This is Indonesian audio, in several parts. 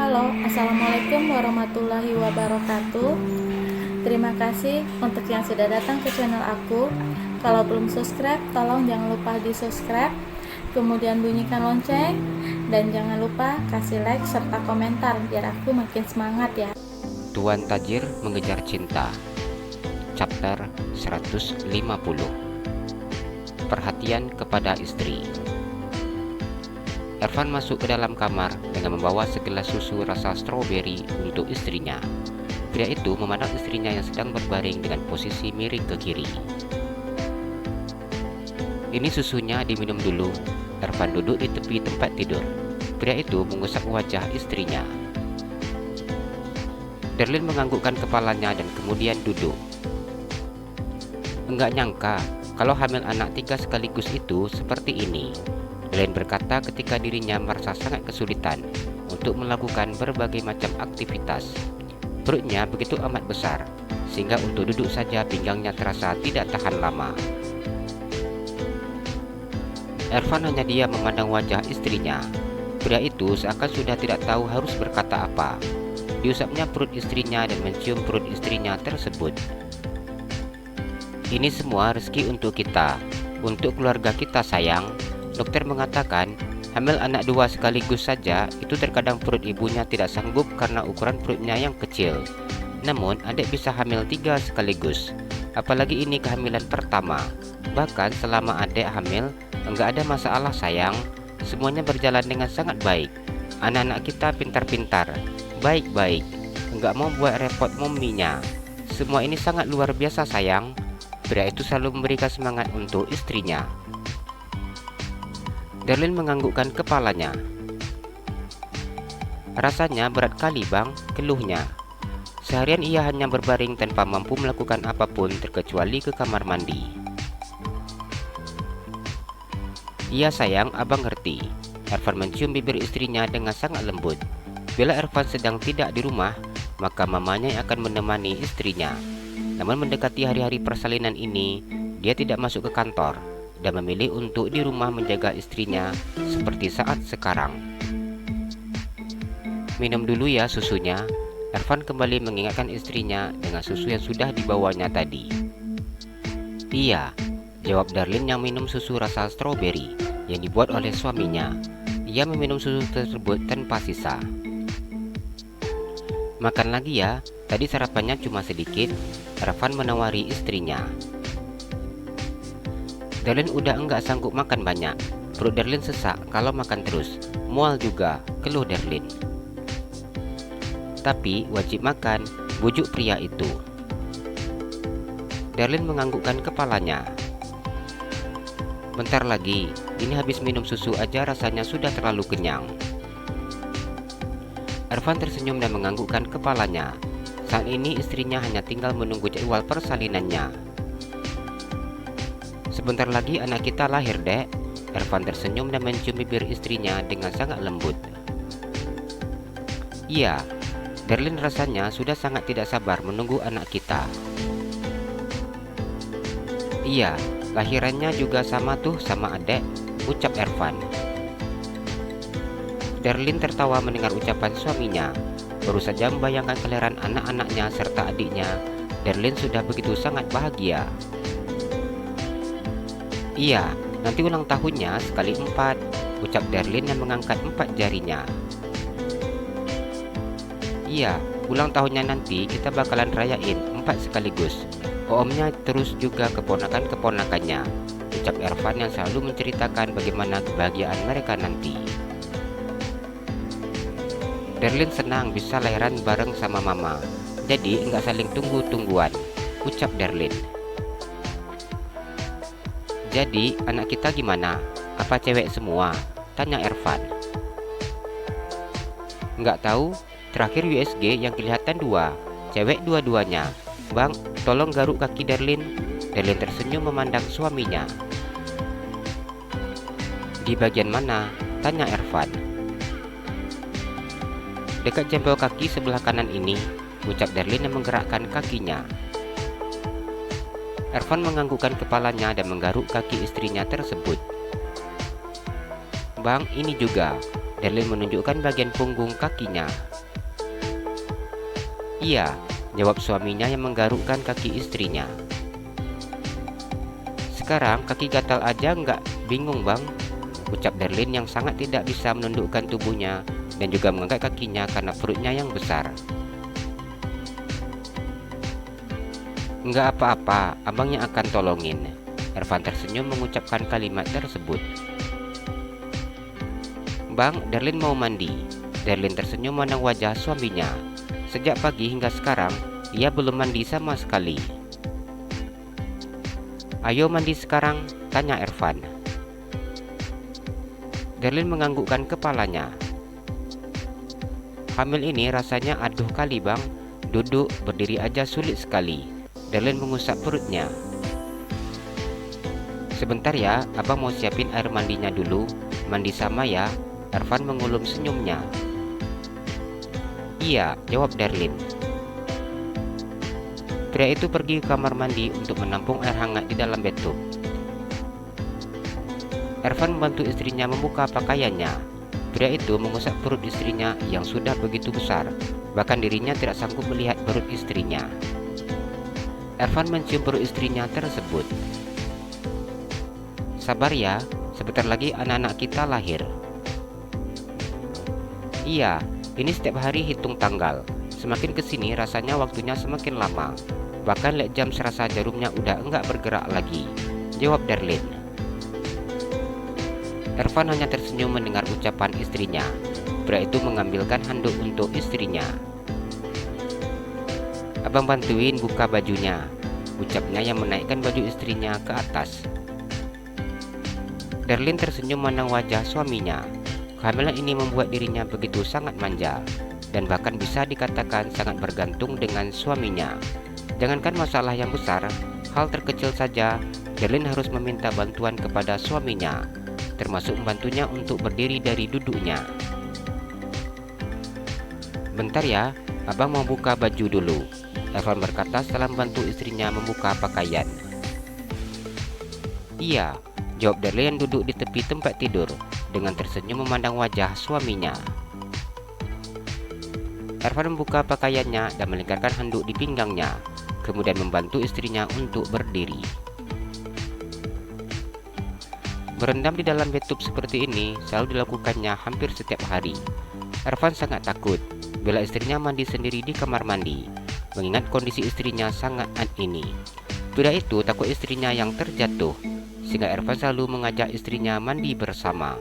Halo, Assalamualaikum warahmatullahi wabarakatuh. Terima kasih untuk yang sudah datang ke channel aku. Kalau belum subscribe, tolong jangan lupa di subscribe, kemudian bunyikan lonceng, dan jangan lupa kasih like serta komentar biar aku makin semangat ya. Tuan Tajir Mengejar Cinta, Chapter 150. Perhatian kepada istri. Ervan masuk ke dalam kamar dengan membawa segelas susu rasa stroberi untuk istrinya. Pria itu memandang istrinya yang sedang berbaring dengan posisi miring ke kiri. Ini susunya, diminum dulu. Ervan duduk di tepi tempat tidur. Pria itu mengusap wajah istrinya. Darlene menganggukkan kepalanya dan kemudian duduk. Enggak nyangka kalau hamil anak 3 sekaligus itu seperti ini, Darlene berkata ketika dirinya merasa sangat kesulitan untuk melakukan berbagai macam aktivitas. Perutnya begitu amat besar, sehingga untuk duduk saja pinggangnya terasa tidak tahan lama. Ervan hanya diam memandang wajah istrinya. Pria itu seakan sudah tidak tahu harus berkata apa. Diusapnya perut istrinya dan mencium perut istrinya tersebut. Ini semua rezeki untuk kita, untuk keluarga kita sayang. Dokter mengatakan hamil anak 2 sekaligus saja itu terkadang perut ibunya tidak sanggup karena ukuran perutnya yang kecil. Namun adik bisa hamil 3 sekaligus. Apalagi ini kehamilan pertama. Bahkan selama adik hamil enggak ada masalah sayang. Semuanya berjalan dengan sangat baik. Anak-anak kita pintar-pintar, baik-baik, enggak mau buat repot mominya. Semua ini sangat luar biasa sayang. Pria itu selalu memberikan semangat untuk istrinya. Darlene menganggukkan kepalanya. Rasanya berat kali bang, keluhnya. Seharian ia hanya berbaring tanpa mampu melakukan apapun terkecuali ke kamar mandi. Iya sayang, abang ngerti. Ervan mencium bibir istrinya dengan sangat lembut. Bila Ervan sedang tidak di rumah, maka mamanya yang akan menemani istrinya. Namun mendekati hari-hari persalinan ini, dia tidak masuk ke kantor dan memilih untuk di rumah menjaga istrinya seperti saat sekarang. Minum dulu ya susunya. Ervan kembali mengingatkan istrinya dengan susu yang sudah dibawanya tadi. Iya, jawab Darlene yang minum susu rasa stroberi yang dibuat oleh suaminya. Ia meminum susu tersebut tanpa sisa. Makan lagi ya, tadi sarapannya cuma sedikit. Ervan menawari istrinya. Darlene udah enggak sanggup makan banyak. Perut Darlene sesak kalau makan terus. Mual juga, keluh Darlene. Tapi wajib makan, bujuk pria itu. Darlene menganggukkan kepalanya. Bentar lagi, ini habis minum susu aja rasanya sudah terlalu kenyang. Ervan tersenyum dan menganggukkan kepalanya. Saat ini istrinya hanya tinggal menunggu jadwal persalinannya. Sebentar lagi anak kita lahir, dek. Ervan tersenyum dan mencium bibir istrinya dengan sangat lembut. Iya, Darlene rasanya sudah sangat tidak sabar menunggu anak kita. Iya, lahirannya juga sama tuh sama adek, ucap Ervan. Darlene tertawa mendengar ucapan suaminya. Baru saja membayangkan kelahiran anak-anaknya serta adiknya, Darlene sudah begitu sangat bahagia. Iya, nanti ulang tahunnya sekali 4, ucap Darlene yang mengangkat 4 jarinya. Iya, ulang tahunnya nanti kita bakalan rayain 4 sekaligus. Omnya terus juga keponakan-keponakannya, ucap Ervan yang selalu menceritakan bagaimana kebahagiaan mereka nanti. Darlene senang bisa lahiran bareng sama mama, jadi enggak saling tunggu-tungguan, ucap Darlene. Jadi anak kita gimana? Apa cewek semua? Tanya Ervan. Enggak tahu, terakhir USG yang kelihatan 2, cewek dua-duanya. Bang, tolong garuk kaki Darlene. Darlene tersenyum memandang suaminya. Di bagian mana? Tanya Ervan. Dekat jempol kaki sebelah kanan ini, ucap Darlene yang menggerakkan kakinya. Ervan menganggukkan kepalanya dan menggaruk kaki istrinya tersebut. Bang, ini juga. Darlene menunjukkan bagian punggung kakinya. Iya, jawab suaminya yang menggarukkan kaki istrinya. Sekarang kaki gatal aja nggak bingung bang, ucap Darlin yang sangat tidak bisa menundukkan tubuhnya dan juga mengangkat kakinya karena perutnya yang besar. Nggak apa-apa, abang yang akan tolongin. Ervan tersenyum mengucapkan kalimat tersebut. Bang, Darlin mau mandi. Darlin tersenyum memandang wajah suaminya. Sejak pagi hingga sekarang, ia belum mandi sama sekali. Ayo mandi sekarang, tanya Ervan. Darlin menganggukkan kepalanya. Hamil ini rasanya aduh kali bang, duduk berdiri aja sulit sekali. Darlin mengusap perutnya. Sebentar ya, abang mau siapin air mandinya dulu. Mandi sama ya, Ervan mengulum senyumnya. Iya, jawab Darlin. Pria itu pergi ke kamar mandi untuk menampung air hangat di dalam bathtub. Ervan membantu istrinya membuka pakaiannya. Pria itu mengusap perut istrinya yang sudah begitu besar, bahkan dirinya tidak sanggup melihat perut istrinya. Ervan mencium perut istrinya tersebut. Sabar ya, sebentar lagi anak-anak kita lahir. Iya, ini setiap hari hitung tanggal. Semakin kesini rasanya waktunya semakin lama. Bahkan lihat jam serasa jarumnya udah enggak bergerak lagi, jawab Darlin. Ervan hanya tersenyum mendengar ucapan istrinya. Pria itu mengambilkan handuk untuk istrinya. Abang bantuin buka bajunya, ucapnya yang menaikkan baju istrinya ke atas. Darlin tersenyum memandang wajah suaminya. Kehamilan ini membuat dirinya begitu sangat manja, dan bahkan bisa dikatakan sangat bergantung dengan suaminya. Jangankan masalah yang besar, hal terkecil saja, Darlin harus meminta bantuan kepada suaminya, termasuk membantunya untuk berdiri dari duduknya. Bentar ya, abang mau buka baju dulu, Ervan berkata setelah membantu istrinya membuka pakaian. Iya, jawab Darlin yang duduk di tepi tempat tidur, dengan tersenyum memandang wajah suaminya. Ervan membuka pakaiannya dan melingkarkan handuk di pinggangnya, kemudian membantu istrinya untuk berdiri. Berendam di dalam bathtub seperti ini selalu dilakukannya hampir setiap hari. Ervan sangat takut bila istrinya mandi sendiri di kamar mandi, mengingat kondisi istrinya sangat ini. Pria itu takut istrinya yang terjatuh, sehingga Ervan selalu mengajak istrinya mandi bersama.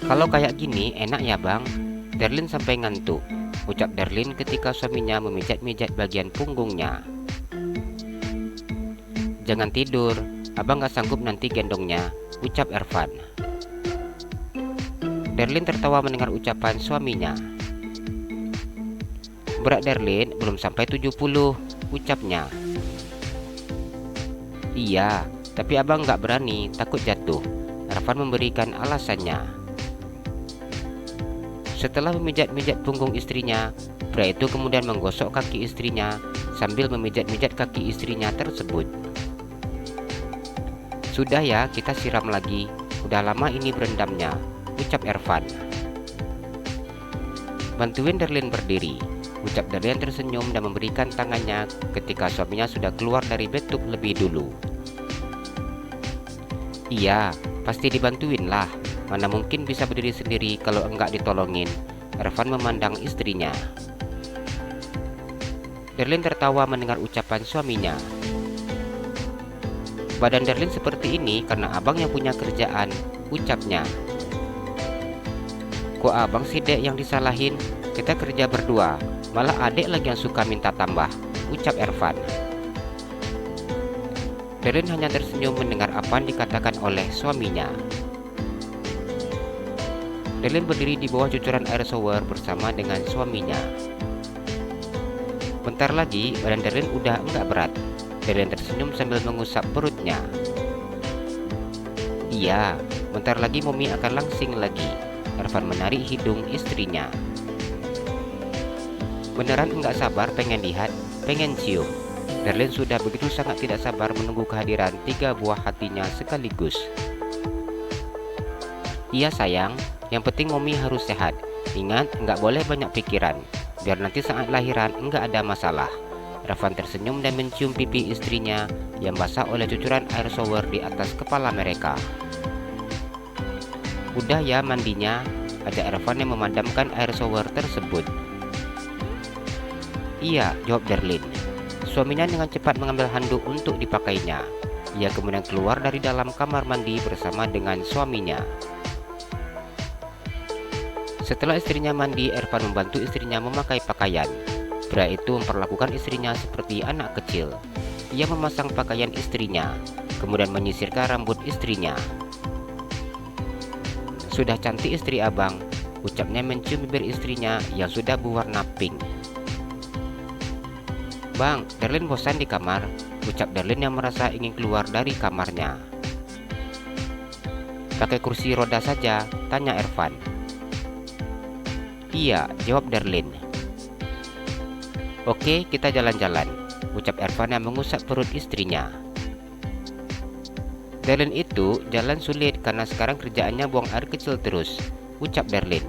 Kalau kayak gini enak ya bang, Darlin sampai ngantuk, ucap Darlin ketika suaminya memijat-mijat bagian punggungnya. Jangan tidur, abang gak sanggup nanti gendongnya, ucap Ervan. Darlin tertawa mendengar ucapan suaminya. Berat Darlin belum sampai 70, ucapnya. Iya, tapi abang gak berani, takut jatuh, Ervan memberikan alasannya. Setelah memijat-mijat punggung istrinya, pria itu kemudian menggosok kaki istrinya sambil memijat-mijat kaki istrinya tersebut. Sudah ya, kita siram lagi, udah lama ini berendamnya, ucap Ervan. Bantuin Darlin berdiri, ucap Darlin tersenyum dan memberikan tangannya ketika suaminya sudah keluar dari bathtub lebih dulu. Iya, pasti dibantuin lah. Mana mungkin bisa berdiri sendiri kalau enggak ditolongin, Ervan memandang istrinya. Darlin tertawa mendengar ucapan suaminya. Badan Darlin seperti ini karena abang yang punya kerjaan, ucapnya. Kok abang sih dek yang disalahin? Kita kerja berdua, malah adek lagi yang suka minta tambah, ucap Ervan. Darlin hanya tersenyum mendengar apa yang dikatakan oleh suaminya. Darlin berdiri di bawah cucuran air shower bersama dengan suaminya. Bentar lagi badan Darlin udah enggak berat. Darlin tersenyum sambil mengusap perutnya. Iya, bentar lagi Momi akan langsing lagi, Ervan menarik hidung istrinya. Beneran enggak sabar pengen lihat, pengen cium. Darlin sudah begitu sangat tidak sabar menunggu kehadiran 3 buah hatinya sekaligus. Iya sayang, yang penting Momi harus sehat. Ingat, nggak boleh banyak pikiran, biar nanti saat lahiran nggak ada masalah. Ervan tersenyum dan mencium pipi istrinya yang basah oleh cucuran air shower di atas kepala mereka. Udah ya mandinya, ajak Ervan yang memadamkan air shower tersebut. Iya, jawab Darlene. Suaminya dengan cepat mengambil handuk untuk dipakainya. Ia kemudian keluar dari dalam kamar mandi bersama dengan suaminya. Setelah istrinya mandi, Ervan membantu istrinya memakai pakaian. Pria itu memperlakukan istrinya seperti anak kecil. Ia memasang pakaian istrinya, kemudian menyisirkan rambut istrinya. Sudah cantik istri abang, ucapnya mencium bibir istrinya yang sudah berwarna pink. Bang, Darlene bosan di kamar, ucap Darlene yang merasa ingin keluar dari kamarnya. Pakai kursi roda saja, tanya Ervan. Iya, jawab Darlene. Oke, kita jalan-jalan, ucap Ervan yang mengusap perut istrinya. Darlene itu jalan sulit karena sekarang kerjaannya buang air kecil terus, ucap Darlene.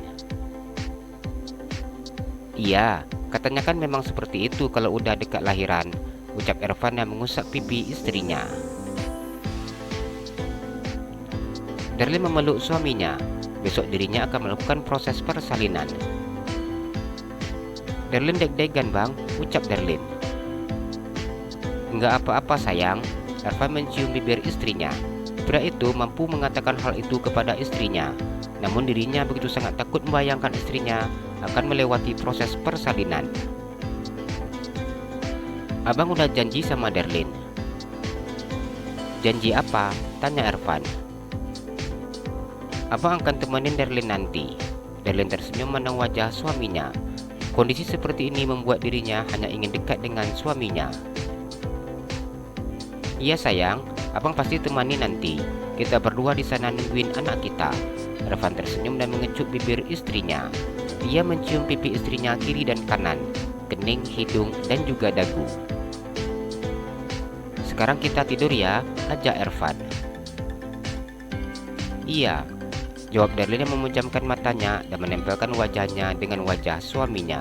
Iya, katanya kan memang seperti itu kalau udah dekat lahiran, ucap Ervan yang mengusap pipi istrinya. Darlene memeluk suaminya. Besok dirinya akan melakukan proses persalinan. Darlene deg-degan bang, ucap Darlene. Enggak apa-apa sayang, Ervan mencium bibir istrinya. Pria itu mampu mengatakan hal itu kepada istrinya, namun dirinya begitu sangat takut membayangkan istrinya akan melewati proses persalinan. Abang udah janji sama Darlene. Janji apa? Tanya Ervan. Abang akan temenin Darlene nanti. Darlene tersenyum memandang wajah suaminya. Kondisi seperti ini membuat dirinya hanya ingin dekat dengan suaminya. Iya sayang, abang pasti temani nanti. Kita berdua di sana nungguin anak kita. Ervan tersenyum dan mengecup bibir istrinya. Ia mencium pipi istrinya kiri dan kanan, kening, hidung, dan juga dagu. Sekarang kita tidur ya, ajak Ervan. Iya, jawab Darlene yang memejamkan matanya dan menempelkan wajahnya dengan wajah suaminya.